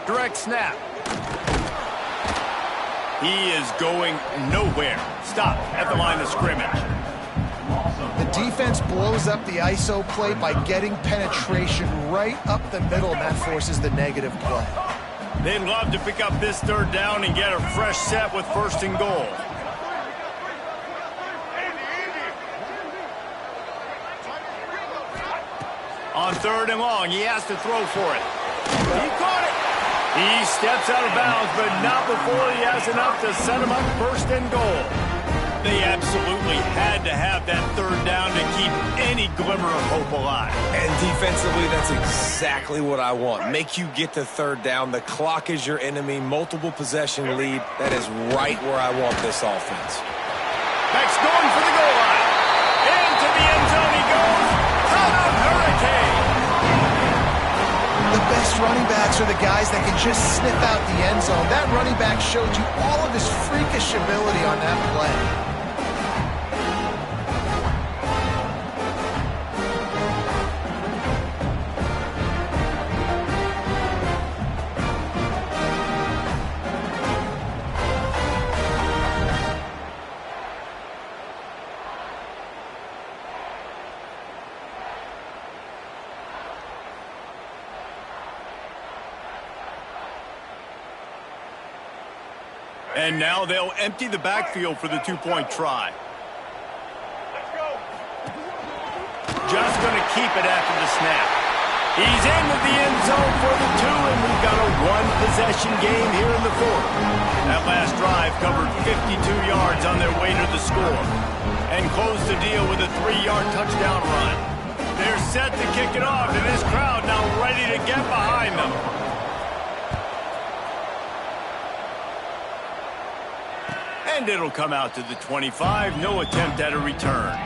Direct snap. He is going nowhere. Stop at the line of scrimmage. The defense blows up the ISO play by getting penetration right up the middle, and that forces the negative play. They'd love to pick up this third down and get a fresh set with 1st and goal. On 3rd and long, he has to throw for it. He caught it. He steps out of bounds, but not before he has enough to set him up 1st and goal. They absolutely had to have that third down to keep any glimmer of hope alive. And defensively, that's exactly what I want. Make you get to 3rd down. The clock is your enemy. Multiple possession lead. That is right where I want this offense. Next going for the goal line. Into the end zone he goes. Touchdown Hurricane. The best running backs are the guys that can just sniff out the end zone. That running back showed you all of his freakish ability on that play. And now they'll empty the backfield for the 2-point try. Just going to keep it after the snap. He's into the end zone for the 2, and we've got a one-possession game here in the 4th. That last drive covered 52 yards on their way to the score and closed the deal with a 3-yard touchdown run. They're set to kick it off, and this crowd now ready to get behind them. And it'll come out to the 25. No attempt at a return.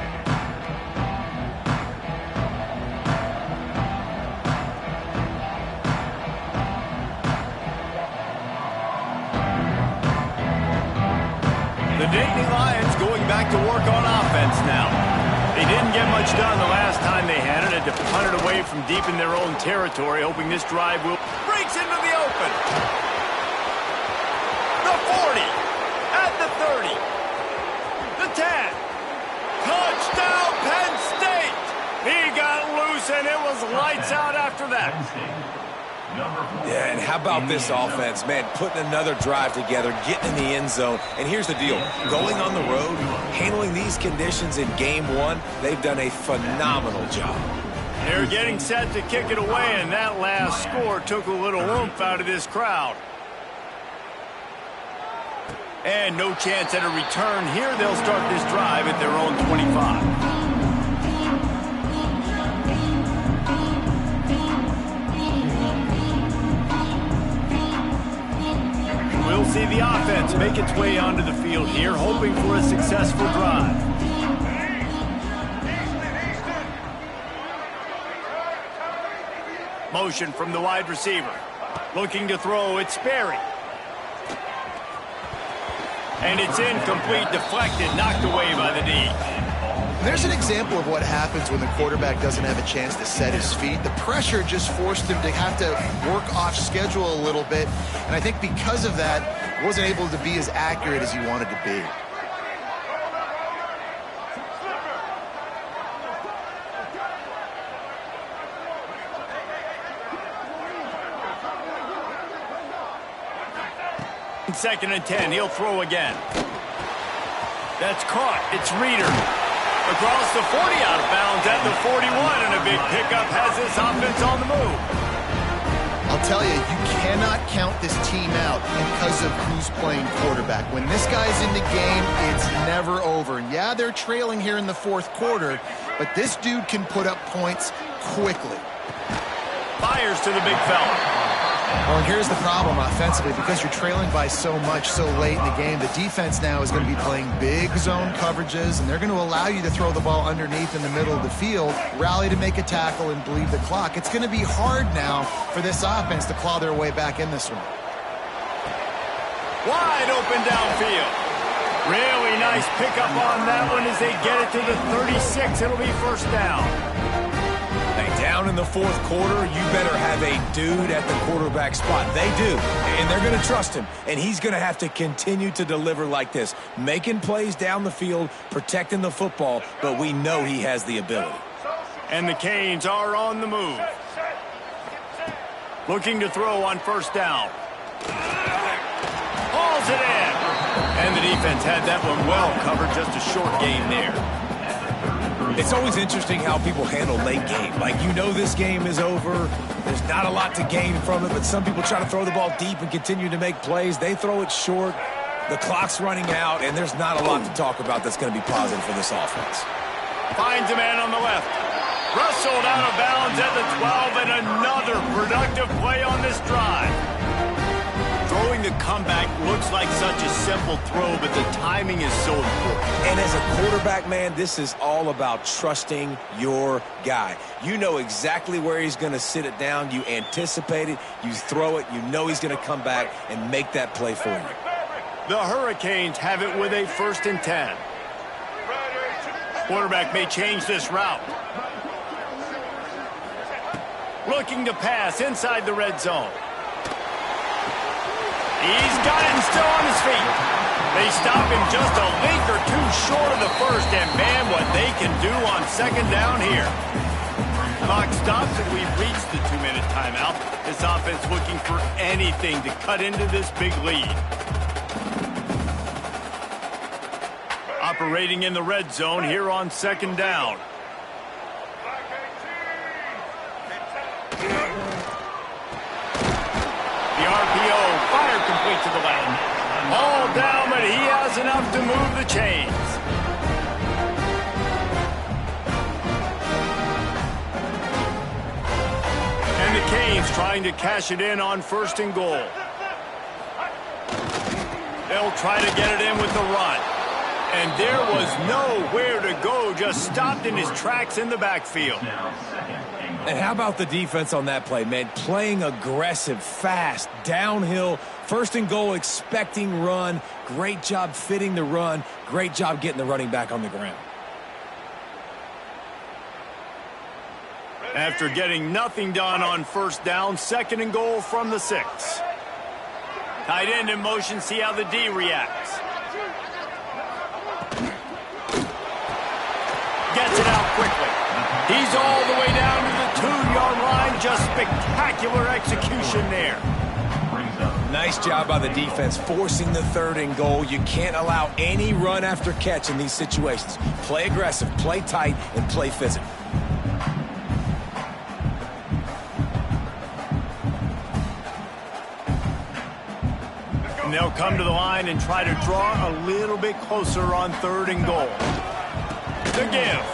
The Nittany Lions going back to work on offense now. They didn't get much done the last time they had it. Had to punt it away from deep in their own territory, hoping this drive will breaks into the open. The 40, at the 30, the 10. Touchdown, Penn State! He got loose, and it was lights out after that. Yeah, and how about this offense, man, putting another drive together, getting in the end zone. And here's the deal, going on the road, handling these conditions in game one, they've done a phenomenal job. They're getting set to kick it away, and that last score took a little oomph out of this crowd. And no chance at a return here. They'll start this drive at their own 25. We'll see the offense make its way onto the field here, hoping for a successful drive. Motion from the wide receiver. Looking to throw, it's Sperry. And it's incomplete, deflected, knocked away by the D. There's an example of what happens when the quarterback doesn't have a chance to set his feet. The pressure just forced him to have to work off schedule a little bit. And I think because of that, he wasn't able to be as accurate as he wanted to be. Second and 10, he'll throw again. That's caught, it's Reeder. Across the 40, out of bounds at the 41, and a big pickup has this offense on the move. I'll tell you, you cannot count this team out because of who's playing quarterback. When this guy's in the game, it's never over. And yeah, they're trailing here in the fourth quarter, but this dude can put up points quickly. Fires to the big fella. Well, and here's the problem offensively. Because you're trailing by so much so late in the game, the defense now is going to be playing big zone coverages, and they're going to allow you to throw the ball underneath in the middle of the field, rally to make a tackle, and bleed the clock. It's going to be hard now for this offense to claw their way back in this one. Wide open downfield. Really nice pickup on that one as they get it to the 36. It'll be first down. Down in the fourth quarter, you better have a dude at the quarterback spot. They do, and they're going to trust him, and he's going to have to continue to deliver like this, making plays down the field, protecting the football, but we know he has the ability. And the Canes are on the move. Looking to throw on first down. Hauls it in. And the defense had that one well covered, just a short gain there. It's always interesting how people handle late game. Like, you know this game is over. There's not a lot to gain from it, but some people try to throw the ball deep and continue to make plays. They throw it short. The clock's running out, and there's not a lot to talk about that's going to be positive for this offense. Finds a man on the left. Rustled out of bounds at the 12, and another productive play on this drive. Throwing the comeback looks like such a simple throw, but the timing is so important. And as a quarterback, man, this is all about trusting your guy. You know exactly where he's going to sit it down. You anticipate it. You throw it. You know he's going to come back and make that play for you. The Hurricanes have it with a 1st and 10. Quarterback may change this route. Looking to pass inside the red zone. He's got it and still on his feet. They stop him just a link or two short of the first, and man, what they can do on second down here. Clock stops, and we've reached the 2-minute timeout. This offense looking for anything to cut into this big lead. Operating in the red zone here on second down. The RPO, fire complete to the left. All down, but he has enough to move the chains. And the Canes trying to cash it in on 1st and goal. They'll try to get it in with the run. And there was nowhere to go, just stopped in his tracks in the backfield. And how about the defense on that play, man? Playing aggressive, fast, downhill, first and goal, expecting run. Great job fitting the run. Great job getting the running back on the ground. After getting nothing done on first down, second and goal from the 6. Tight end in motion, see how the D reacts. Gets it out quickly. He's all the way down to the 2-yard line. Just spectacular execution there. Nice job by the defense forcing the third and goal. You can't allow any run after catch in these situations. Play aggressive, play tight, and play physical. And they'll come to the line and try to draw a little bit closer on third and goal. The give.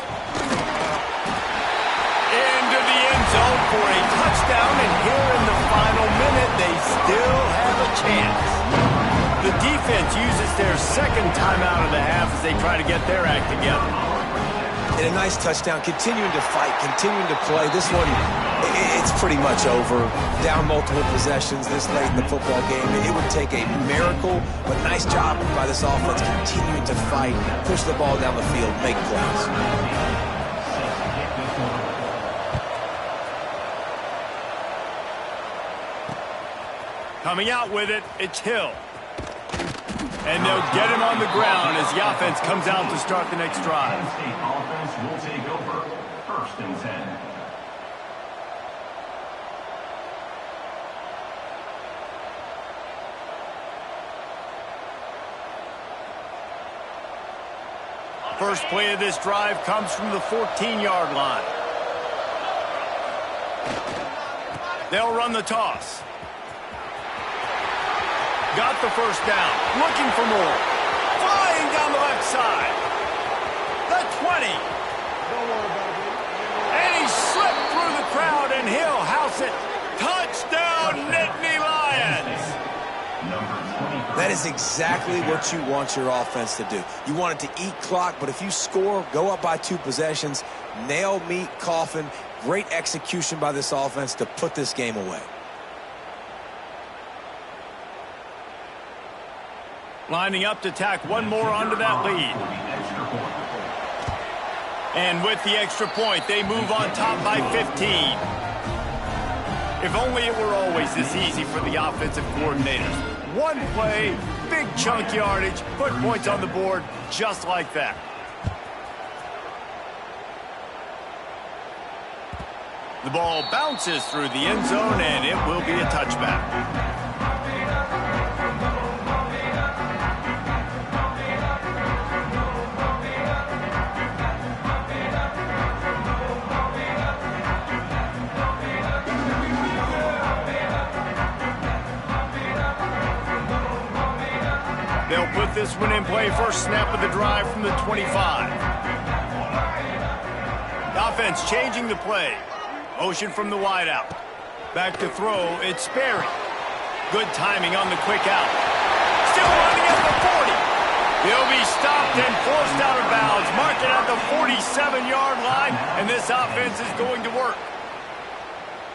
Into the end zone for a touchdown, and here in the final minute, they still have a chance. The defense uses their second timeout of the half as they try to get their act together. And a nice touchdown, continuing to fight, continuing to play. This one, it's pretty much over. Down multiple possessions this late in the football game. It would take a miracle, but nice job by this offense continuing to fight, push the ball down the field, make plays. Coming out with it, it's Hill. And they'll get him on the ground as the offense comes out to start the next drive. State offense will take over. First and 10. First play of this drive comes from the 14-yard line. They'll run the toss. Got the first down. Looking for more. Flying down the left side. The 20. And he slipped through the crowd, and he'll house it. Touchdown, Nittany Lions. That is exactly what you want your offense to do. You want it to eat clock, but if you score, go up by 2 possessions, nail, meet, coffin. Great execution by this offense to put this game away. Lining up to tack one more onto that lead. And with the extra point, they move on top by 15. If only it were always this easy for the offensive coordinators. One play, big chunk yardage, put points on the board just like that. The ball bounces through the end zone, and it will be a touchback. They'll put this one in play. First snap of the drive from the 25. The offense changing the play. Motion from the wideout. Back to throw. It's Sperry. Good timing on the quick out. Still running at the 40. He'll be stopped and forced out of bounds. Mark it at the 47-yard line, and this offense is going to work.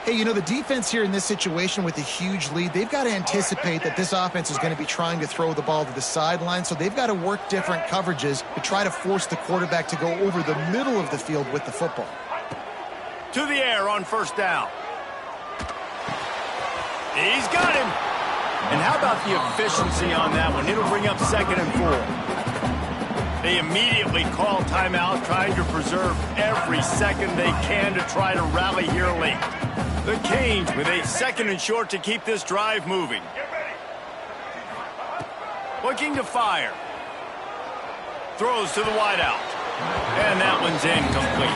Hey, you know, the defense here in this situation with a huge lead, they've got to anticipate that this offense is going to be trying to throw the ball to the sideline, so they've got to work different coverages to try to force the quarterback to go over the middle of the field with the football. To the air on first down. He's got him. And how about the efficiency on that one? It'll bring up 2nd and 4. They immediately call timeout, trying to preserve every second they can to try to rally here late. The Canes with a 2nd and short to keep this drive moving. Looking to fire. Throws to the wideout. And that one's incomplete.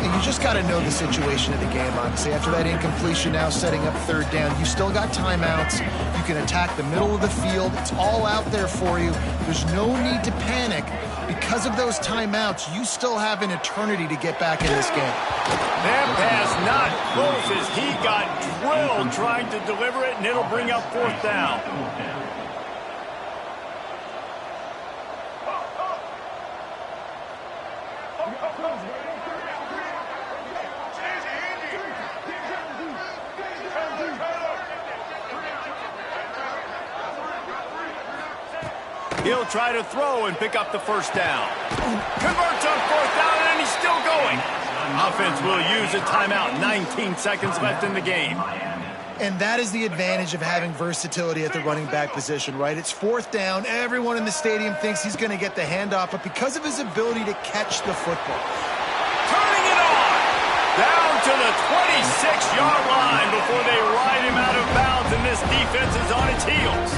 And you just got to know the situation of the game, honestly. After that incompletion, now setting up third down, you still got timeouts. You can attack the middle of the field. It's all out there for you. There's no need to panic. Because of those timeouts, you still have an eternity to get back in this game. That pass not close as he got drilled trying to deliver it, and it'll bring up 4th down. He'll try to throw and pick up the first down. Converts on fourth down, and he's still going. Offense will use a timeout. 19 seconds left in the game. And that is the advantage of having versatility at the running back position, right? It's fourth down. Everyone in the stadium thinks he's going to get the handoff, but because of his ability to catch the football. Turning it on. Down to the 26-yard line before they ride him out of bounds, and this defense is on its heels.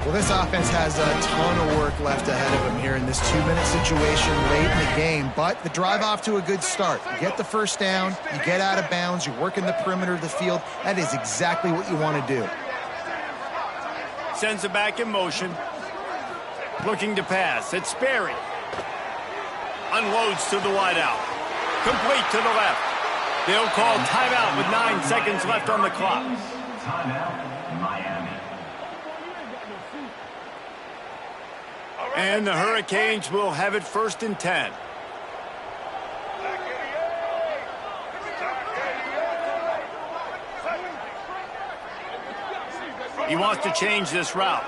Well, this offense has a ton of work left ahead of them here in this 2-minute situation late in the game, but the drive off to a good start. You get the first down, you get out of bounds, you work in the perimeter of the field. That is exactly what you want to do. Sends it back in motion. Looking to pass. It's Sperry. Unloads to the wideout. Complete to the left. They'll call timeout with 9 seconds left on the clock. Timeout, Miami. And the Hurricanes will have it 1st and 10. He wants to change this route.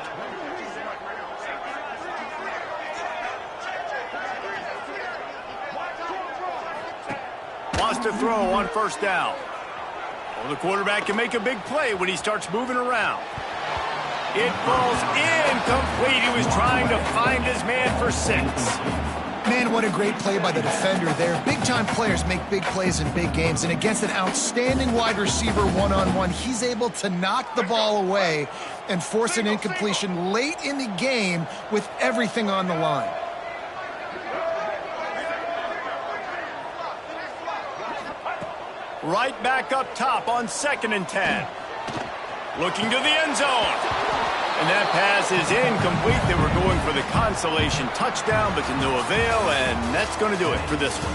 Wants to throw on first down. Well, the quarterback can make a big play when he starts moving around. It falls incomplete. He was trying to find his man for 6. Man, what a great play by the defender there. Big-time players make big plays in big games, and against an outstanding wide receiver one-on-one, he's able to knock the ball away and force an incompletion late in the game with everything on the line. Right back up top on 2nd and 10. Looking to the end zone. And that pass is incomplete. They were going for the consolation touchdown, but to no avail, and that's going to do it for this one.